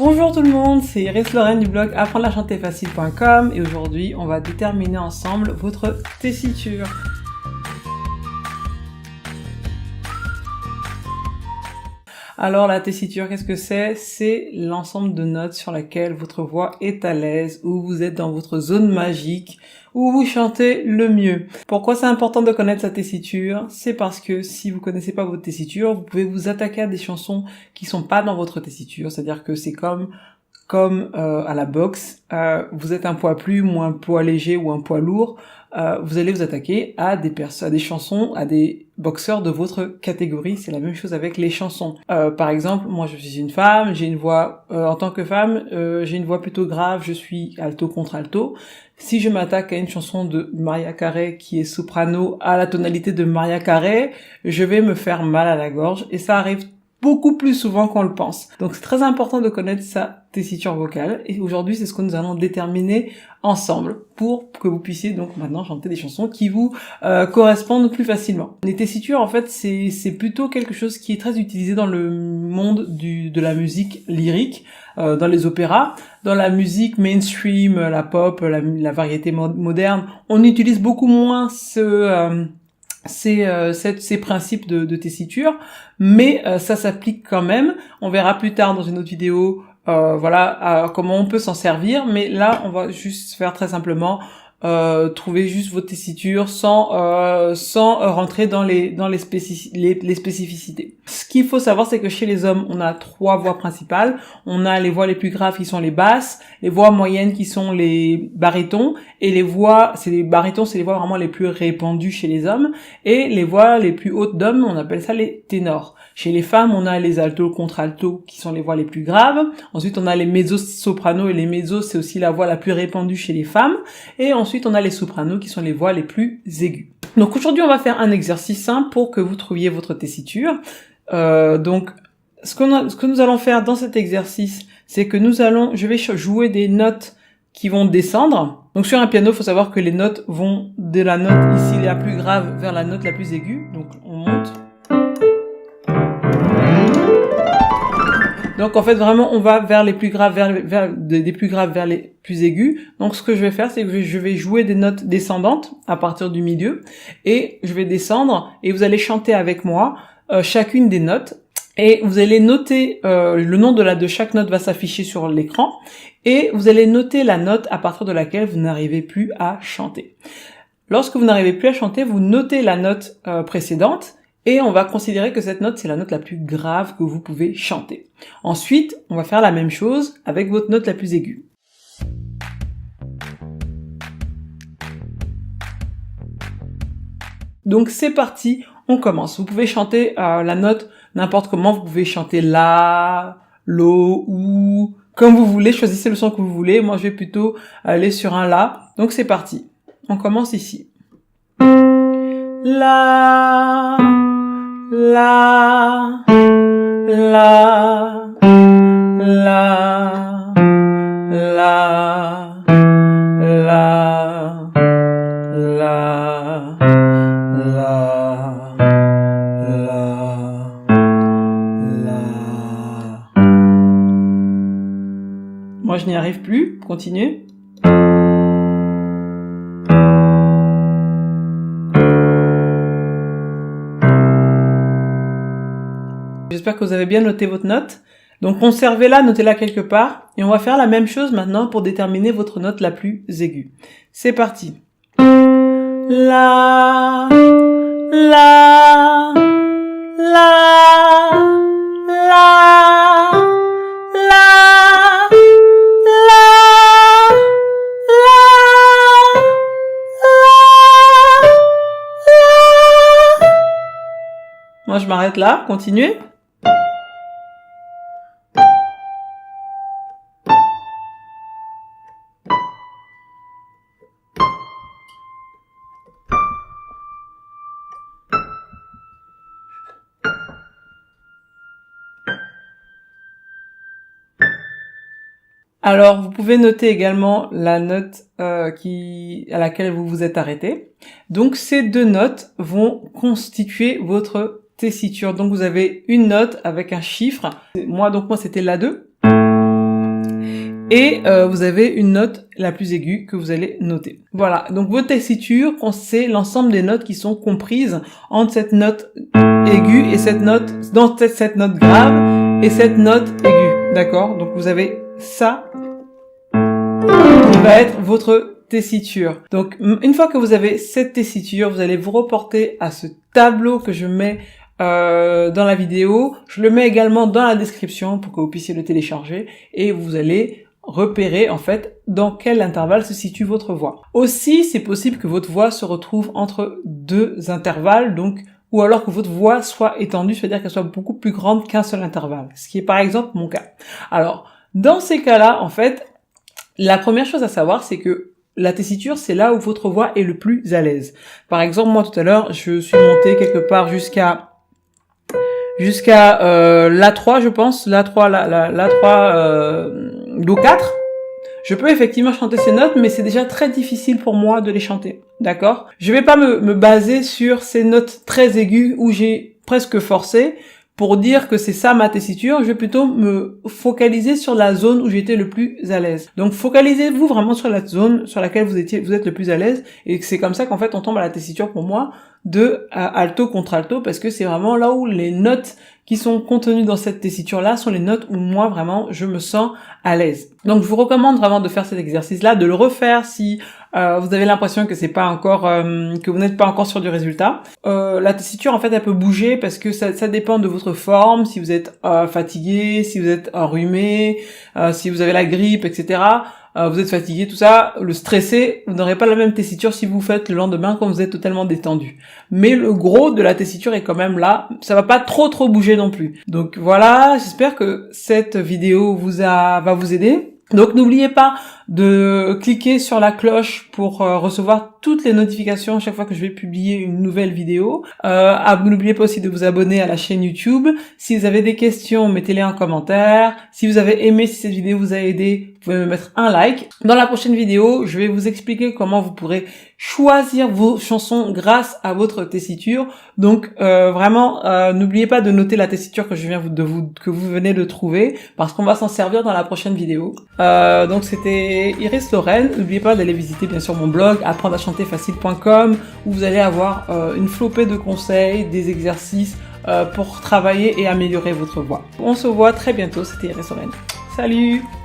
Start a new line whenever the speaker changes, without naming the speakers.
Bonjour tout le monde, c'est Iris Lorraine du blog apprendre-à-chanter-facile.com et aujourd'hui on va déterminer ensemble votre tessiture. Alors la tessiture, qu'est-ce que c'est? C'est l'ensemble de notes sur laquelle votre voix est à l'aise, où vous êtes dans votre zone magique, où vous chantez le mieux. Pourquoi c'est important de connaître sa tessiture? C'est parce que si vous connaissez pas votre tessiture, vous pouvez vous attaquer à des chansons qui sont pas dans votre tessiture, c'est-à-dire que c'est comme à la boxe, vous êtes un poids plume ou un poids léger ou un poids lourd, vous allez vous attaquer à des chansons, à des boxeurs de votre catégorie. C'est la même chose avec les chansons. Par exemple, moi je suis une femme, j'ai une voix, en tant que femme, j'ai une voix plutôt grave, je suis alto contre alto. Si je m'attaque à une chanson de Mariah Carey qui est soprano à la tonalité de Mariah Carey, je vais me faire mal à la gorge et ça arrive beaucoup plus souvent qu'on le pense. Donc c'est très important de connaître sa tessiture vocale et aujourd'hui c'est ce que nous allons déterminer ensemble pour que vous puissiez donc maintenant chanter des chansons qui vous correspondent plus facilement. Les tessitures en fait c'est plutôt quelque chose qui est très utilisé dans le monde de la musique lyrique, dans les opéras, dans la musique mainstream, la pop, la variété moderne, on utilise beaucoup moins ces principes de tessiture, mais ça s'applique quand même. On verra plus tard dans une autre vidéo comment on peut s'en servir, mais là on va juste faire très simplement trouver juste votre tessiture sans rentrer dans les spécificités. Ce qu'il faut savoir, c'est que chez les hommes, on a 3 voix principales. On a les voix les plus graves qui sont les basses, les voix moyennes qui sont les barytons, et les voix vraiment les plus répandues chez les hommes, et les voix les plus hautes d'hommes, on appelle ça les ténors. Chez les femmes, on a les altos contre altos qui sont les voix les plus graves. Ensuite, on a les mezzo-sopranos, et les mezzos, c'est aussi la voix la plus répandue chez les femmes. Et ensuite, on a les sopranos qui sont les voix les plus aiguës. Donc aujourd'hui, on va faire un exercice simple pour que vous trouviez votre tessiture. Donc, ce que nous allons faire dans cet exercice, c'est que je vais jouer des notes qui vont descendre. Donc sur un piano, il faut savoir que les notes vont de la note ici la plus grave vers la note la plus aiguë. Donc on monte. Donc en fait vraiment on va vers les plus graves, des plus graves vers les plus aigus. Donc ce que je vais faire, c'est que je vais jouer des notes descendantes à partir du milieu et je vais descendre et vous allez chanter avec moi chacune des notes et vous allez noter le nom de chaque note va s'afficher sur l'écran et vous allez noter la note à partir de laquelle vous n'arrivez plus à chanter. Lorsque vous n'arrivez plus à chanter, vous notez la note précédente. Et on va considérer que cette note, c'est la note la plus grave que vous pouvez chanter. Ensuite, on va faire la même chose avec votre note la plus aiguë. Donc c'est parti, on commence. Vous pouvez chanter la note n'importe comment, vous pouvez chanter la, lo, ou, comme vous voulez, choisissez le son que vous voulez. Moi, je vais plutôt aller sur un la. Donc c'est parti. On commence ici. La, la, la, la, la, la, la, la. Moi, je n'y arrive plus. Continuez. J'espère que vous avez bien noté votre note. Donc conservez-la, notez-la quelque part. Et on va faire la même chose maintenant pour déterminer votre note la plus aiguë. C'est parti. La, la, la, la, la, la. Moi je m'arrête là, continuez. Alors, vous pouvez noter également la note à laquelle vous vous êtes arrêté. Donc, ces 2 notes vont constituer votre tessiture. tessiture. Donc vous avez une note avec un chiffre. Moi c'était la 2. et vous avez une note la plus aiguë que vous allez noter. Voilà, donc votre tessiture, c'est l'ensemble des notes qui sont comprises entre cette note aiguë et cette note, dans cette note grave et cette note aiguë, d'accord? Donc vous avez ça qui va être votre tessiture. Donc une fois que vous avez cette tessiture, vous allez vous reporter à ce tableau que je mets dans la vidéo. Je le mets également dans la description pour que vous puissiez le télécharger et vous allez repérer en fait dans quel intervalle se situe votre voix. Aussi, c'est possible que votre voix se retrouve entre deux intervalles, donc ou alors que votre voix soit étendue, c'est-à-dire qu'elle soit beaucoup plus grande qu'un seul intervalle, ce qui est par exemple mon cas. Alors, dans ces cas-là, en fait, la première chose à savoir, c'est que la tessiture, c'est là où votre voix est le plus à l'aise. Par exemple, moi tout à l'heure, je suis montée quelque part jusqu'à l'A3, je pense, Do4. Je peux effectivement chanter ces notes, mais c'est déjà très difficile pour moi de les chanter, d'accord? Je vais pas me baser sur ces notes très aiguës où j'ai presque forcé pour dire que c'est ça ma tessiture. Je vais plutôt me focaliser sur la zone où j'étais le plus à l'aise. Donc focalisez-vous vraiment sur la zone sur laquelle vous êtes le plus à l'aise, et c'est comme ça qu'en fait on tombe à la tessiture pour moi de alto contre alto, parce que c'est vraiment là où les notes qui sont contenues dans cette tessiture-là sont les notes où moi vraiment je me sens à l'aise. Donc je vous recommande vraiment de faire cet exercice-là, de le refaire si vous avez l'impression que c'est pas encore que vous n'êtes pas encore sûr du résultat. La tessiture en fait elle peut bouger parce que ça dépend de votre forme, si vous êtes fatigué, si vous êtes enrhumé, si vous avez la grippe, etc. Vous êtes fatigué, tout ça, le stressé, vous n'aurez pas la même tessiture si vous faites le lendemain quand vous êtes totalement détendu. Mais le gros de la tessiture est quand même là, ça va pas trop bouger non plus. Donc voilà, j'espère que cette vidéo va vous aider. Donc n'oubliez pas de cliquer sur la cloche pour recevoir toutes les notifications chaque fois que je vais publier une nouvelle vidéo. N'oubliez pas aussi de vous abonner à la chaîne YouTube. Si vous avez des questions, mettez-les en commentaire. Si vous avez aimé, si cette vidéo vous a aidé, vous pouvez me mettre un like. Dans la prochaine vidéo, je vais vous expliquer comment vous pourrez choisir vos chansons grâce à votre tessiture. Donc vraiment, n'oubliez pas de noter la tessiture que que vous venez de trouver, parce qu'on va s'en servir dans la prochaine vidéo. Donc c'était Iris Lorraine. N'oubliez pas d'aller visiter bien sûr mon blog apprendre-à-chanter-facile.com, où vous allez avoir une flopée de conseils, des exercices pour travailler et améliorer votre voix. On se voit très bientôt. C'était Iris Lorraine. Salut!